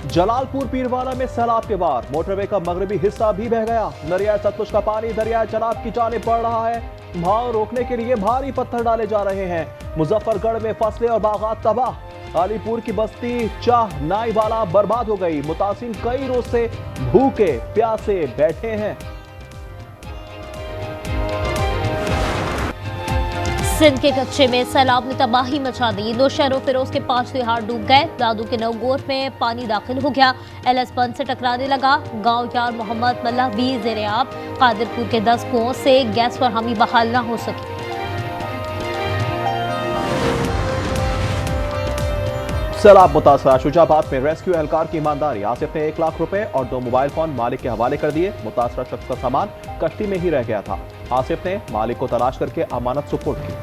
जलालपुर पीरवाला में सैलाब के बाद मोटरवे का मगरबी हिस्सा भी बह गया। दरियाए सतलुज का पानी दरियाए चनाब की जानिब बढ़ रहा है। बहाव रोकने के लिए भारी पत्थर डाले जा रहे हैं। मुजफ्फरगढ़ में फसलें और बागात तबाह। अलीपुर की बस्ती चाह नाईवाला बर्बाद हो गई। मुतासिर कई रोज से भूखे प्यासे बैठे हैं। सिंध के कच्चे में सैलाब ने तबाही मचा दी। 2 शहरों फिरोज के 5 तिहाड़ डूब गए। दादू के नवगोर में पानी दाखिल हो गया। एलएस बंद से टकराने लगा। गांव यार मोहम्मद मल्लाह भी ज़ेर-ए-आब। कादिरपुर के 10 कुओं से गैस फरहमी बहाल न हो सकी। सैलाब मुतासरा शुजाबाद में रेस्क्यू एहलकार की ईमानदारी। आसिफ ने 1 लाख रुपए और 2 मोबाइल फोन मालिक के हवाले कर दिए। मुतासरा शख्स का सामान कश्ती में ही रह गया था। आसिफ ने मालिक को तलाश करके अमानत सुपुर्द की।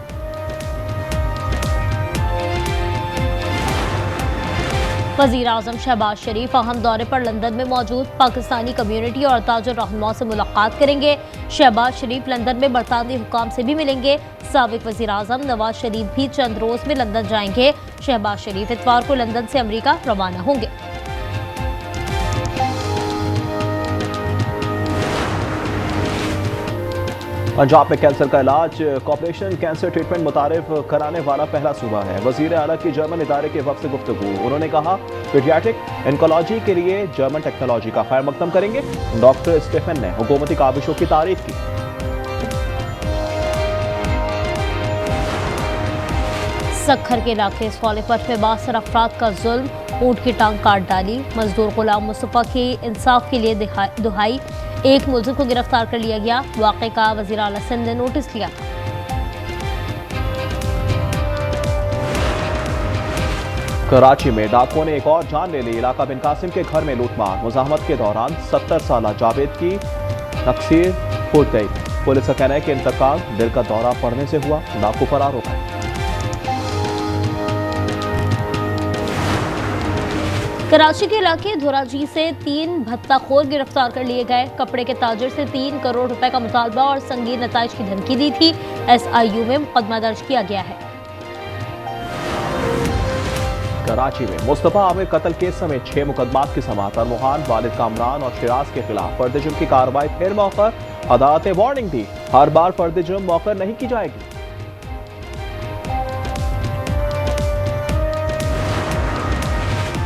वजीर आजम शहबाज शरीफ अहम दौरे पर लंदन में मौजूद। पाकिस्तानी कम्युनिटी और ताजुर रहनुमाओं से मुलाकात करेंगे। शहबाज शरीफ लंदन में बरतानवी हुकाम से भी मिलेंगे। साबिक वजीर आजम नवाज शरीफ भी चंद रोज में लंदन जाएंगे। शहबाज शरीफ इतवार को लंदन से अमेरिका रवाना होंगे। पंजाब में कैंसर का इलाज कॉर्पोरेशन कैंसर ट्रीटमेंट मुतारिफ कराने वाला पहला सूबा है। वजीर आला की जर्मन इदारे के वक्त से गुफ्तगू। उन्होंने कहा पीडियाट्रिक इनकोलॉजी के लिए जर्मन टेक्नोलॉजी का खैर मकदम करेंगे। डॉक्टर स्टीफन ने हुकूमती काबिशों की तारीफ की। सक्खर के इलाके सोनीपत में 62 अफराद का जुल्म। ऊंट की टांग काट डाली। मजदूर गुलाम मुस्तफा की इंसाफ के लिए दुहाई। एक मुलजिम को गिरफ्तार कर लिया गया। वाक़े का वज़ीर आला सिंध ने नोटिस लिया। कराची में डाकुओं ने एक और जान ले ली। इलाका बिन कासिम के घर में लूटमार। मुज़ाहमत के दौरान 70 साला जावेद की नक्सीर फूट गई। पुलिस का कहना है कि इंतकाल दिल का दौरा पड़ने से हुआ। डाकू फरार हो गए। कराची के इलाके धोराजी से 3 भत्ताखोर गिरफ्तार कर लिए गए। कपड़े के ताजर से 3 करोड़ रुपए का मुतालबा और संगीन नताइज की धमकी दी थी। SIU में मुकदमा दर्ज किया गया है। कराची में मुस्तफा आमिर कत्ल केस समेत 6 मुकदमात की समाअत। अरमुहान, वालिद कामरान और शिराज के खिलाफ फर्द जुर्म की कार्रवाई फिर मौखर। अदालत ने वार्निंग दी, हर बार फर्द जुर्म मौखर नहीं की जाएगी।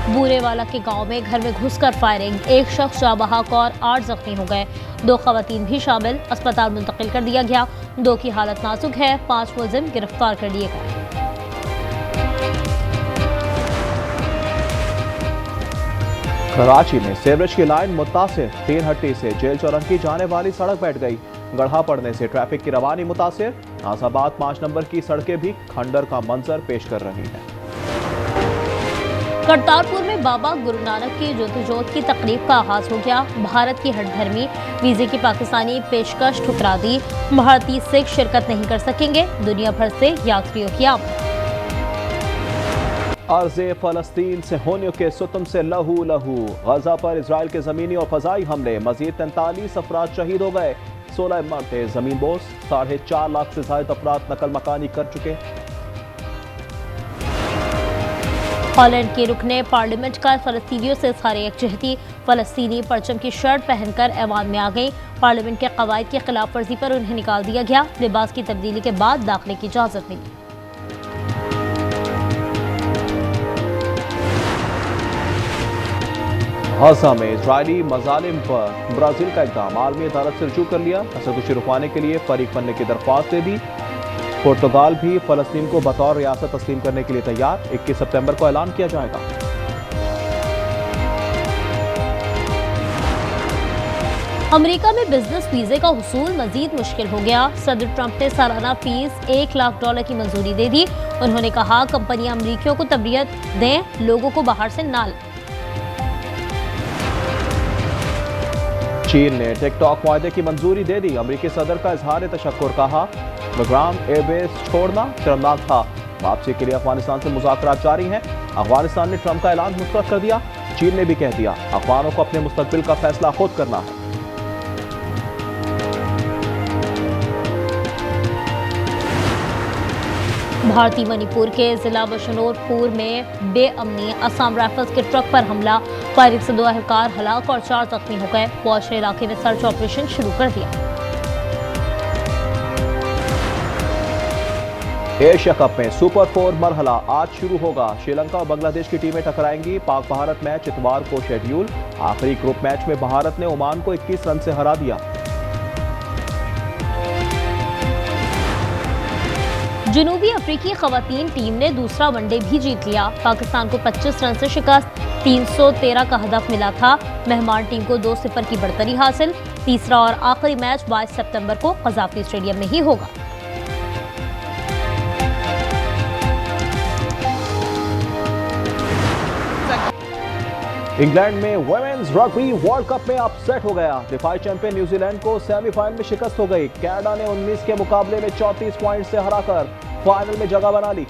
बूरेवाला के गांव में घर में घुसकर फायरिंग। 1 शख्स जाँ बहक और 8 जख्मी हो गए। 2 खवातीन भी शामिल। अस्पताल मुंतकिल कर दिया गया। 2 की हालत नाजुक है। 5 मुलजिम गिरफ्तार कर लिए गए। कराची में सेवरेज की लाइन मुतासिर। 3 हट्टी से जेल चौरंगी जाने वाली सड़क बैठ गई। गढ़ा पड़ने से ट्रैफिक की रवानी मुतासिर। नाजाबाद 5 नंबर की सड़कें भी खंडर का मंजर पेश कर रही हैं। करतारपुर में बाबा गुरु नानक की ज्योति की तकरीब का आगाज हो गया। भारत की हठधर्मी वीजे की पाकिस्तानी पेशकश ठुकरा दी। भारतीय सिख शिरकत नहीं कर सकेंगे। दुनिया भर से यात्रियों की आमद। अर्ज़े फ़लस्तीन से होनियों के सुतम से लहू लहू। गजा पर इसराइल के ज़मीनी और फ़ज़ाई हमले। मज़ीद 43 अफराद शहीद हो गए। 16 मरते ज़मीन बोस। 4.5 लाख से ज़ायद अफराद नकल मकानी कर चुके। हॉलैंड के रुकने पार्लियामेंट का फ़लस्तीनियों से सारे यकजहती। फ़लस्तीनी परचम की शर्ट पहनकर ऐवान में आ गई। पार्लियामेंट के कवायद की खिलाफ वर्जी पर उन्हें निकाल दिया गया। लिबास की तब्दीली के बाद दाखिले की इजाज़त मिली। गाज़ा में इजरायली मज़ालिम पर ब्राज़ील का इक़दाम। आलमी अदालत से रुजू कर लिया। असदकुशी रुकवाने के लिए फरीक बनने की दरख्वास्त दे दी। पुर्तगाल भी फ़लस्तीन को बतौर रियासत तस्लीम करने के लिए तैयार। 21 सितंबर को ऐलान किया जाएगा। अमेरिका में बिजनेस वीजे का हुसूल मजीद मुश्किल हो गया। सदर ट्रंप ने सालाना फीस $1 लाख की मंजूरी दे दी। उन्होंने कहा कंपनियां अमरीकियों को तबरियत दें, लोगों को बाहर से ना लाएं। चीन ने टिकटॉक मुआहदे की मंजूरी दे दी। अमरीकी सदर का इजहार तशक्कुर। कहा बग्राम एयरबेस छोड़ना शर्मनाक था। वापसी के लिए अफगानिस्तान से मुज़ाकरात जारी हैं। अफगानिस्तान ने ट्रंप का ऐलान मुस्तरद कर दिया। चीन ने भी कह दिया अफगानों को अपने मुस्तकबिल का फैसला खुद करना है। भारतीय मणिपुर के जिला बशनौरपुर में बेअमनी। असम राइफल्स के ट्रक पर हमला। फायरिंग से 2 अहलकार हलाक और 4 जख्मी हो गए। फौज ने इलाके में सर्च ऑपरेशन शुरू कर दिया। एशिया कप में सुपर 4 मरहला आज शुरू होगा। श्रीलंका और बांग्लादेश की टीमें टकराएंगी। पाक भारत मैच इतवार को शेड्यूल। आखिरी ग्रुप मैच में भारत ने ओमान को 21 रन से हरा दिया। जनूबी अफ्रीकी खवातीन टीम ने दूसरा वनडे भी जीत लिया। पाकिस्तान को 25 रन से शिकस्त, 313 का हदफ मिला था। मेहमान टीम को 2-0 की बढ़तरी हासिल। तीसरा और आखिरी मैच 22 सितंबर को कज़ाफ़ी स्टेडियम में ही होगा। इंग्लैंड में वुमेन्स रग्बी वर्ल्ड कप में अपसेट हो गया। डिफाई चैंपियन न्यूजीलैंड को सेमीफाइनल में शिकस्त हो गई। कनाडा ने 19 के मुकाबले में 34 पॉइंट से हराकर फाइनल में जगह बना ली।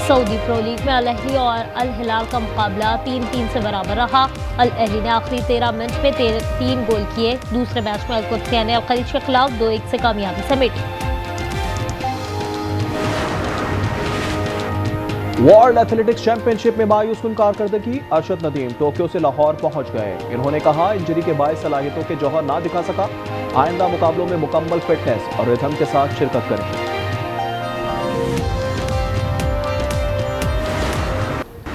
सऊदी प्रो लीग में अल अहली और अल हिलाल का मुकाबला 3-3 से बराबर रहा। अल अहली ने आखिरी 13 मिनट में 3 गोल किए। दूसरे मैच में अल कुद्सिया ने अल खलीज के खिलाफ 2-1 से कामयाबी समेटी। वर्ल्ड एथलेटिक्स चैंपियनशिप में मायूस कुन कारकर्दगी। अरशद नदीम टोक्यो से लाहौर पहुंच गए। इन्होंने कहा, इंजरी के बायस सलाहियतों के जौहर ना दिखा सका। आइंदा मुकाबलों में मुकम्मल फिटनेस और रिदम के साथ शिरकत करेंगे।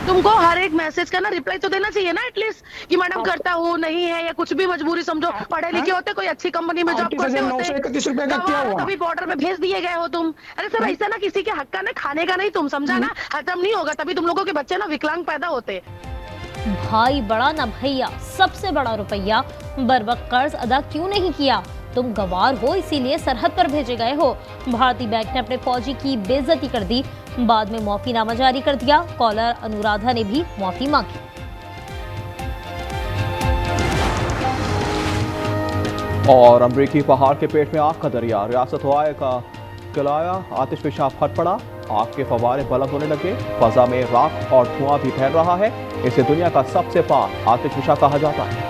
तुमको हर एक मैसेज का ना रिप्लाई तो देना चाहिए ना एटलीस्ट, कि मैडम करता हूँ नहीं है, या कुछ भी मजबूरी समझो। पढ़े लिखे होते, कोई अच्छी कंपनी में जॉब करते होते, तभी बॉर्डर में भेज दिए गए हो तुम। अरे सर ऐसा ना किसी के हक का ना खाने का नहीं, तुम समझा ना, हजम नहीं होगा, तभी तुम लोगों के बच्चे ना विकलांग पैदा होते। भाई बड़ा ना भैया, सबसे बड़ा रुपया बरवक्त कर्ज अदा क्यों नहीं किया? तुम गवार हो, इसीलिए सरहद पर भेजे गए हो। भारतीय बैंक ने अपने फौजी की बेइज्जती कर दी, बाद में माफीनामा जारी कर दिया। कॉलर अनुराधा ने भी माफी मांगी। और अमरीकी पहाड़ के पेट में आग का दरिया। रियासत हवाई का किलाया आतिश पेशाब फट पड़ा। आग के फवारे बुलंद होने लगे। फजा में राख और धुआं भी फैल रहा है। इसे दुनिया का सबसे पाक आतिश पेशाब कहा जाता है।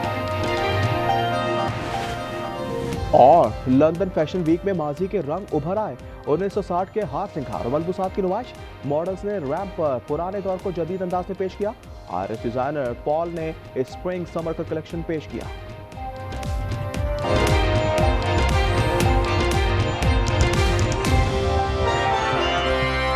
और लंदन फैशन वीक में माजी के रंग उभर आए। 1960 के हार सिंगार और मलबूसात की नुमाइश। मॉडल्स ने रैंप पर पुराने दौर को जदीद अंदाज में पेश किया। आयरिश डिजाइनर पॉल ने स्प्रिंग समर का कलेक्शन पेश किया।